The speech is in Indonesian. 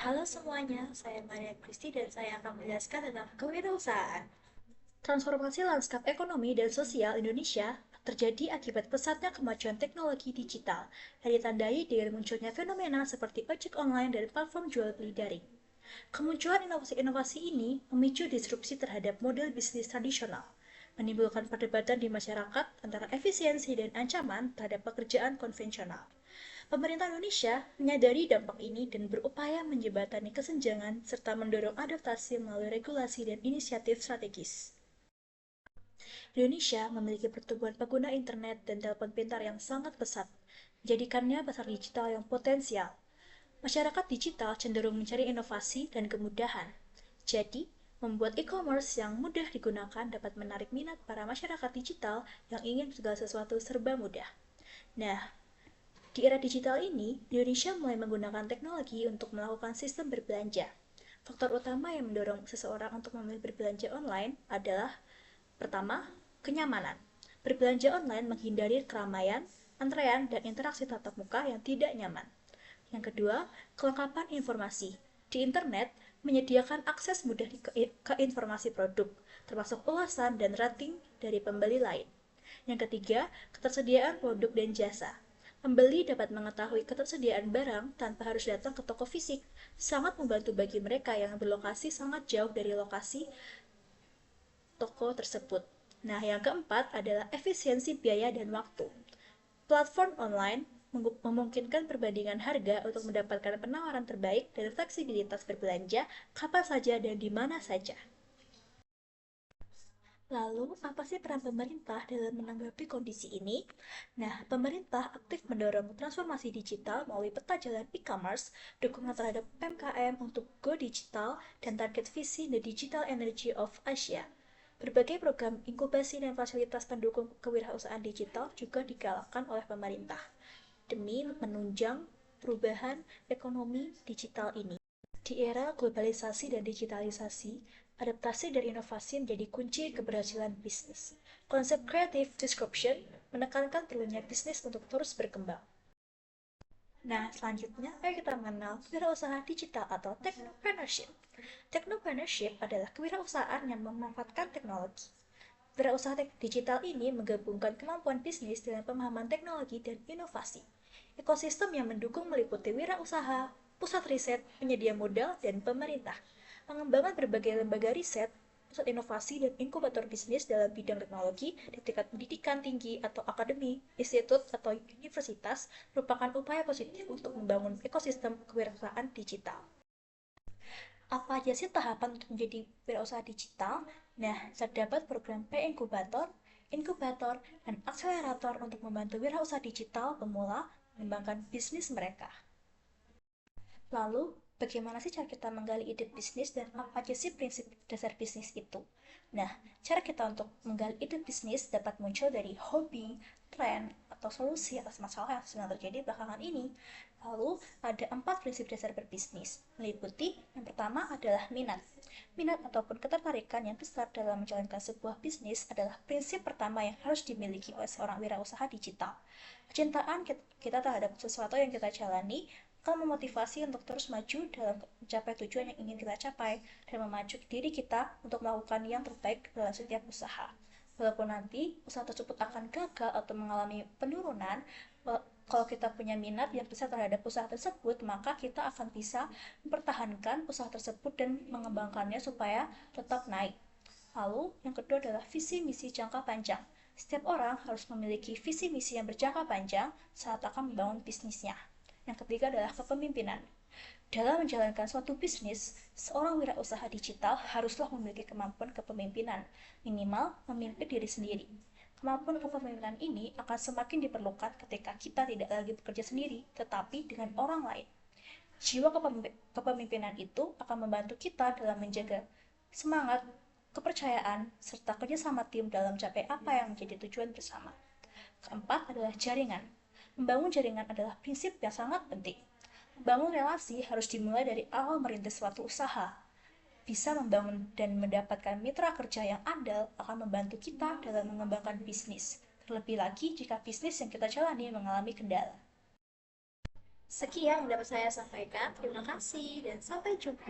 Halo semuanya, saya Maria Kristi dan saya akan menjelaskan tentang kewirausahaan. Transformasi lanskap ekonomi dan sosial Indonesia terjadi akibat pesatnya kemajuan teknologi digital yang ditandai dengan munculnya fenomena seperti ojek online dan platform jual beli daring. Kemunculan inovasi-inovasi ini memicu disrupsi terhadap model bisnis tradisional, menimbulkan perdebatan di masyarakat antara efisiensi dan ancaman terhadap pekerjaan konvensional. Pemerintah Indonesia menyadari dampak ini dan berupaya menjembatani kesenjangan serta mendorong adaptasi melalui regulasi dan inisiatif strategis. Indonesia memiliki pertumbuhan pengguna internet dan telepon pintar yang sangat pesat, menjadikannya pasar digital yang potensial. Masyarakat digital cenderung mencari inovasi dan kemudahan. Jadi, membuat e-commerce yang mudah digunakan dapat menarik minat para masyarakat digital yang ingin segala sesuatu serba mudah. Nah, di era digital ini, Indonesia mulai menggunakan teknologi untuk melakukan sistem berbelanja. Faktor utama yang mendorong seseorang untuk memilih berbelanja online adalah: pertama, kenyamanan. Berbelanja online menghindari keramaian, antrean, dan interaksi tatap muka yang tidak nyaman. Yang kedua, kelengkapan informasi. Di internet, menyediakan akses mudah ke informasi produk, termasuk ulasan dan rating dari pembeli lain. Yang ketiga, ketersediaan produk dan jasa. Pembeli dapat mengetahui ketersediaan barang tanpa harus datang ke toko fisik, sangat membantu bagi mereka yang berlokasi sangat jauh dari lokasi toko tersebut. Nah, yang keempat adalah efisiensi biaya dan waktu. Platform online memungkinkan perbandingan harga untuk mendapatkan penawaran terbaik dan fleksibilitas berbelanja kapan saja dan di mana saja. Lalu, apa sih peran pemerintah dalam menanggapi kondisi ini? Nah, pemerintah aktif mendorong transformasi digital melalui peta jalan e-commerce, dukungan terhadap UMKM untuk go digital, dan target visi The Digital Energy of Asia. Berbagai program inkubasi dan fasilitas pendukung kewirausahaan digital juga digalakkan oleh pemerintah demi menunjang perubahan ekonomi digital ini. Di era globalisasi dan digitalisasi, adaptasi dan inovasi menjadi kunci keberhasilan bisnis. Konsep creative disruption menekankan perlunya bisnis untuk terus berkembang. Nah, selanjutnya, ayo kita mengenal kewirausahaan digital atau technopreneurship. Technopreneurship adalah kewirausahaan yang memanfaatkan teknologi. Wirausaha digital ini menggabungkan kemampuan bisnis dengan pemahaman teknologi dan inovasi. Ekosistem yang mendukung meliputi wirausaha, pusat riset, penyedia modal, dan pemerintah. Pengembangan berbagai lembaga riset, pusat inovasi, dan inkubator bisnis dalam bidang teknologi di tingkat pendidikan tinggi atau akademi, institut, atau universitas merupakan upaya positif untuk membangun ekosistem kewirausahaan digital. Apa aja sih tahapan untuk menjadi wirausaha digital? Nah, terdapat program P-Inkubator, Inkubator, dan Akselerator untuk membantu wirausaha digital pemula mengembangkan bisnis mereka. Lalu, bagaimana sih cara kita menggali ide bisnis dan apa aja sih prinsip dasar bisnis itu? Nah, cara kita untuk menggali ide bisnis dapat muncul dari hobi, tren, atau solusi atas masalah yang sedang terjadi belakangan ini. Lalu, ada 4 prinsip dasar berbisnis, meliputi yang pertama adalah minat. Minat ataupun ketertarikan yang besar dalam menjalankan sebuah bisnis adalah prinsip pertama yang harus dimiliki oleh seorang wirausaha digital. Kecintaan kita terhadap sesuatu yang kita jalani akan memotivasi untuk terus maju dalam mencapai tujuan yang ingin kita capai dan memacu diri kita untuk melakukan yang terbaik dalam setiap usaha. Walaupun nanti usaha tersebut akan gagal atau mengalami penurunan, kalau kita punya minat yang besar terhadap usaha tersebut, maka kita akan bisa mempertahankan usaha tersebut dan mengembangkannya supaya tetap naik. Lalu, yang kedua adalah visi misi jangka panjang. Setiap orang harus memiliki visi misi yang berjangka panjang saat akan membangun bisnisnya. Yang ketiga adalah kepemimpinan. Dalam menjalankan suatu bisnis, seorang wirausaha digital haruslah memiliki kemampuan kepemimpinan, minimal memimpin diri sendiri. Kemampuan kepemimpinan ini akan semakin diperlukan ketika kita tidak lagi bekerja sendiri, tetapi dengan orang lain. Jiwa kepemimpinan itu akan membantu kita dalam menjaga semangat, kepercayaan, serta kerjasama tim dalam mencapai apa yang menjadi tujuan bersama. Keempat adalah jaringan. Membangun jaringan adalah prinsip yang sangat penting. Membangun relasi harus dimulai dari awal merintis suatu usaha. Bisa membangun dan mendapatkan mitra kerja yang andal akan membantu kita dalam mengembangkan bisnis. Terlebih lagi jika bisnis yang kita jalani mengalami kendala. Sekian yang dapat saya sampaikan. Terima kasih dan sampai jumpa.